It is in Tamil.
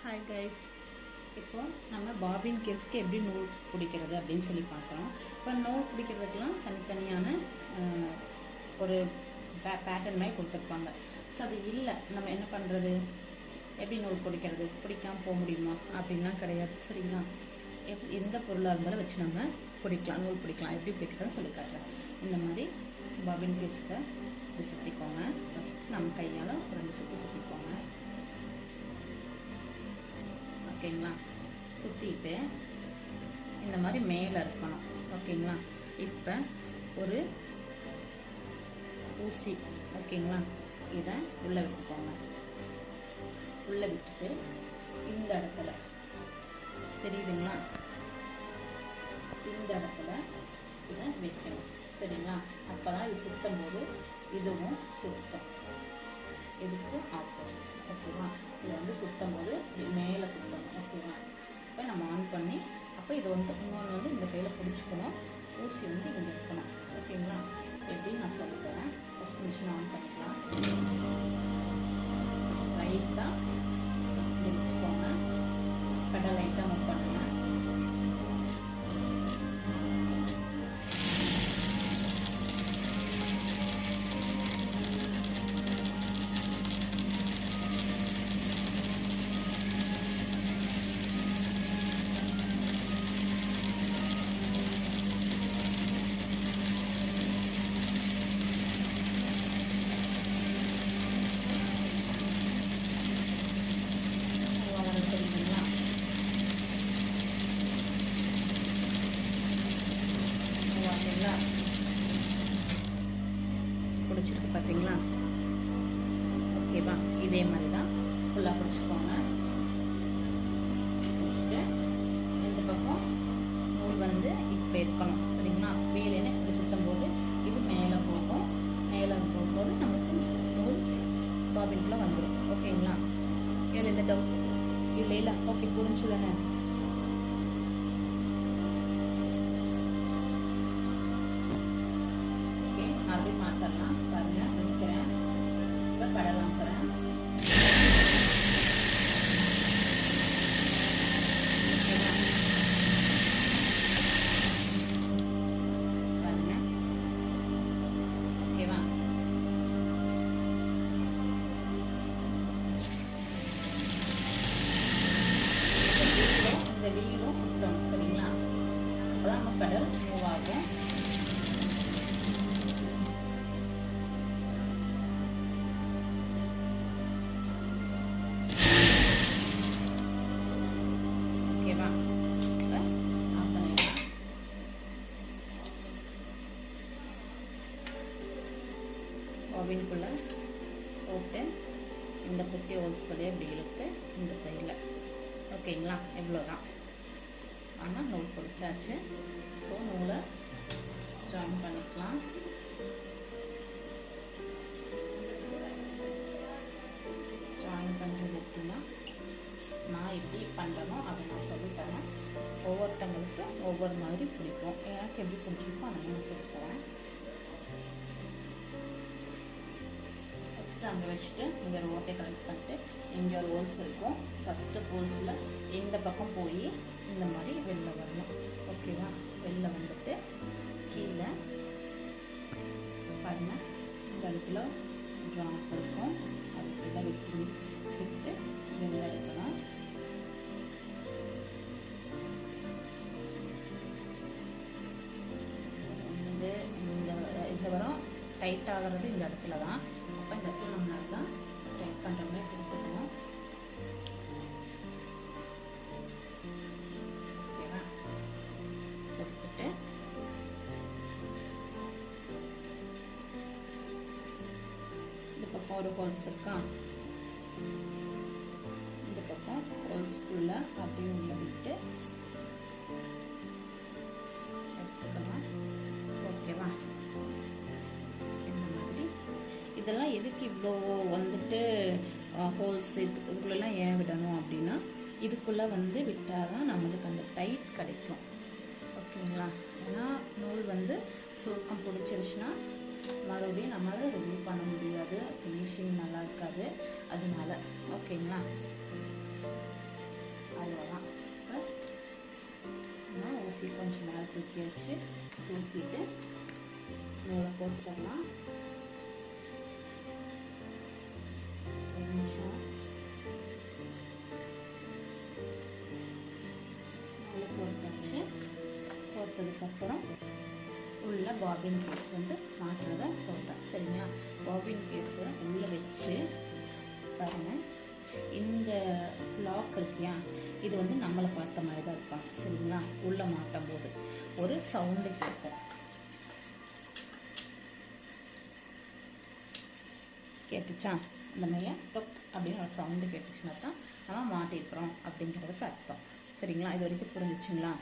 ஹாய் கைஸ், இப்போ நம்ம பாபின் கேஸ்க்கு எப்படி நூல் பிடிக்கிறது அப்படின்னு சொல்லி பார்க்கலாம். இப்போ நூல் பிடிக்கிறதுக்கெலாம் தனித்தனியான ஒரு பேட்டர்ன் மாதிரி கொடுத்துருப்பாங்க. ஸோ அது இல்லை, நம்ம என்ன பண்ணுறது, எப்படி நூல் பிடிக்கிறது, பிடிக்காமல் போக முடியுமா அப்படின்லாம் கிடையாது. சரிங்களா? எந்த பொருளாக இருந்தாலும் வச்சு நம்ம பிடிக்கலாம், நூல் பிடிக்கலாம். எப்படி பிடிக்கிறதுன்னு சொல்லி காட்டுறேன். இந்த மாதிரி பாபின் கேஸ்க்கு இப்படி சுற்றிக்கோங்க. ஃபஸ்ட்டு நம்ம கையால் 2 சுற்று சுற்றிக்கோங்க. ஓகேங்களா? சுற்றிட்டு இந்த மாதிரி மேலே இருக்கணும். ஓகேங்களா? இப்போ ஒரு ஊசி, ஓகேங்களா, இதை உள்ளே விட்டுக்கோங்க. உள்ளே விட்டுட்டு இந்த இடத்துல தெரியுதுங்களா, இந்த இடத்துல இதை வைக்கணும். சரிங்களா? அப்போ தான் இது சுற்றும் போது இதுவும் சுற்றும். இதுக்கு ஆப்போசிட். ஓகேவா? இது வந்து சுற்றும் போது மேலே சுற்றணும். ஓகேவா? இப்போ நம்ம ஆன் பண்ணி, அப்போ இது வந்து இன்னொன்று வந்து இந்த கையில் பிடிச்சிக்கணும், ஊசி வந்து இங்கே இருக்கணும். ஓகேங்களா? எப்படின்னு நான் சொல்லித்தரேன். ஃபஸ்ட் மிஷின் ஆன் பண்ணிக்கலாம். லைட்டாக இப்படி வச்சுக்கோங்க. கடை லைட்டாக மூவ் பண்ணுங்க. பிடிச்சிருக்கு பார்த்தீங்களா? ஓகேவா? இதே மாதிரி தான் ஃபுல்லாக பிடிச்சிக்கோங்க. பிடிச்சிட்டு இந்த பக்கம் நூல் வந்து இப்போ இருக்கணும். சரிங்களா? வீலேன்னு இப்படி சுற்றும் போது இது மேலே போகும். மேலே போகும்போது நமக்கு நூல் பாபின்குள்ளே வந்துடும். ஓகேங்களா? இதில் இந்த டவுட் இல்லை. ஓகே, புரிஞ்சு தானே? அப்படி மாற்றலாம். பாருங்க, நிற்கிறேன். இப்போ கடலாம் போகிறேன். பாருங்க. ஓகேவா? இந்த வீலும் சுத்தம். சரிங்களா? அப்போதான் நம்ம பெடல் மூவ் ஆகும். பாபின்குள்ளே போட்டு இந்த குட்டி ஹோல்ஸ் வழியாக இப்படி இழுத்து இந்த சைடில். ஓகேங்களா? இவ்வளோதான். ஆனால் நூல் பிடிச்சாச்சு. ஸோ நூலை ஜாயின் பண்ணிக்கலாம். ஜாயின் பண்ணுறது எப்படின்னா, நான் எப்படி பண்ணுறனோ அதை நான் சொல்லித்தரேன். ஒவ்வொருத்தங்களுக்கு ஒவ்வொரு மாதிரி பிடிக்கும். எனக்கு எப்படி பிடிச்சிருக்கோ அதை நான் சொல்லித்தரேன். அங்கே வச்சுட்டு இங்கே ஒரு ஓட்டை கலெக்ட் பண்ணிட்டு இங்கே ஒரு ஹோல்ஸ் இருக்கும். ஃபஸ்ட்டு ஹோல்ஸில் இந்த பக்கம் போய் இந்த மாதிரி வெளில வரணும். ஓகேவா? வெளில வந்துட்டு கீழே பாருங்கள், இந்த இடத்துல ட்ராப் இருக்கும். அதுக்குள்ள விட்டு வெளில எடுக்கலாம். இந்த வரம் டைட் ஆகிறது இந்த இடத்துல தான். அப்போ இந்த இடத்துல நம்ம நல்லா டைட் பண்ணுற மாதிரி கொடுத்துக்கணும். ஓகேவா? கொடுத்துட்டு இந்த பக்கம் ஒரு ஹோல்ஸ் இருக்கா, இந்த பக்கம் ஹோல்ஸ்குள்ள அப்படியே உள்ள விட்டு எடுத்துக்கலாம். ஓகேவா? இதெல்லாம் எதுக்கு இவ்வளோ வந்துட்டு ஹோல்ஸ் இதுக்குள்ளெல்லாம் ஏன் விடணும் அப்படின்னா, இதுக்குள்ளே வந்து விட்டால் தான் நம்மளுக்கு அந்த டைட் கிடைக்கும். ஓகேங்களா? ஏன்னா நூல் வந்து சுருக்கம் பிடிச்சிருச்சுன்னா மறுபடியும் நம்ம அதை ரிமூவ் பண்ண முடியாது, ஃபினிஷிங் நல்லா இருக்காது. அதனால ஓகேங்களா? ஊசி கொஞ்சம் மேலே தூக்கி வச்சு தூக்கிட்டு நூலை போட்டுடலாம். ஒரு நிமிஷம். நூலை போட்டாச்சு. போட்டதுக்கப்புறம் உள்ள பாபின் கேஸ் வந்து மாட்டுறத சொல்கிறேன். சரிங்களா? பாபின் கேஸை உள்ளே வச்சு பாருங்கள். இந்த லாக் இருக்கியா, இது வந்து நம்மளை பார்த்த மாதிரி தான் இருப்பாங்க. சரிங்களா? உள்ளே மாட்டும் போது ஒரு சவுண்டு கேட்கும். கேட்டுச்சா? அந்த மாதிரி டொக் அப்படின்னு ஒரு சவுண்டு கேட்டுச்சுன்னா தான் நம்ம மாட்டிருக்கிறோம் அப்படிங்கிறதுக்கு அர்த்தம். சரிங்களா? இது வரைக்கும் புரிஞ்சிச்சுங்களா?